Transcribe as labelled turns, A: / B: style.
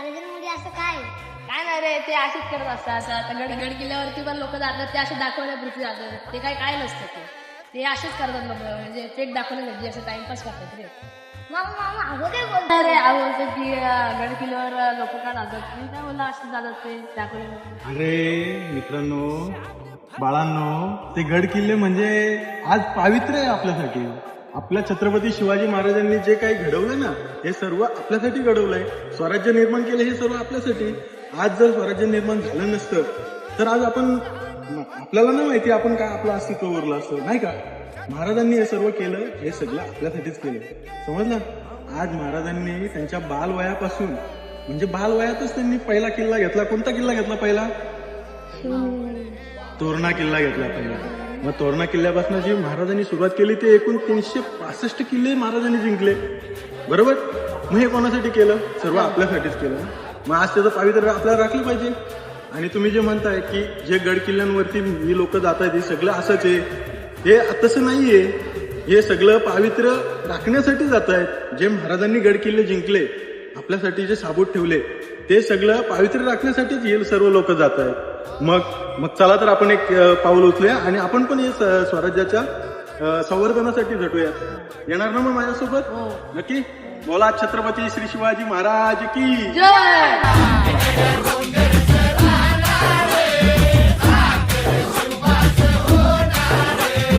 A: महाराजांमध्ये असं काय
B: काय नाही रे, ते असेच करत असतात. आता गड किल्ल्यावरती पण लोक जातात, ते असे दाखवण्यापुरती जातात. ते काय नसतं ते असेच करतात लोक, म्हणजे फेक दाखवण्यासाठी असं टाइमपास करतात रे.
A: मामा अगं काय बोलतो
B: अरे बोलतो की गड किल्ल्यावर लोक का जातात, मी काय बोलला असं जातात ते दाखवण्यासाठी.
C: अरे मित्रांनो, बाळांनो, ते गड किल्ले म्हणजे आज पावित्र्य आहे आपल्यासाठी. आपल्या छत्रपती शिवाजी महाराजांनी जे काही घडवलं ना, हे सर्व आपल्यासाठी घडवलंय. स्वराज्य निर्माण केलं हे सर्व आपल्यासाठी. आज जर स्वराज्य निर्माण झालं नसतं तर आज आपल्याला नाही माहिती आपण काय आपलं अस्तित्व उरलं असतं, नाही का? महाराजांनी हे सर्व केलं, हे सगळं आपल्यासाठीच केलं, समजलं? आज महाराजांनी त्यांच्या बालवयापासून, म्हणजे बालवयातच त्यांनी पहिला किल्ला घेतला. कोणता किल्ला घेतला पहिला? तोरणा किल्ला घेतला पहिला. मग तोरणा किल्ल्यापासून जी महाराजांनी सुरुवात केली ते एकूण 365 किल्ले महाराजांनी जिंकले, बरोबर? मग हे कोणासाठी केलं? सर्व आपल्यासाठीच केलं. मग आज त्याचं पावित्र्य आपल्याला राखलं पाहिजे. आणि तुम्ही जे म्हणताय की जे गड किल्ल्यांवरती ही लोक जात आहेत हे सगळं असंच आहे, हे तसं नाहीये. हे सगळं पावित्र्य राखण्यासाठी जात आहेत. जे महाराजांनी गड किल्ले जिंकले, आपल्यासाठी जे साबूत ठेवले, ते सगळं पावित्र्य राखण्यासाठीच हे सर्व लोक जात आहेत. मग चला तर आपण एक पाऊल उचलूया आणि आपण पण हे स्वराज्याच्या संवर्धनासाठी झटूया. येणार ना मग माझ्यासोबत? नक्की. बोला छत्रपती श्री शिवाजी महाराज की
B: जय.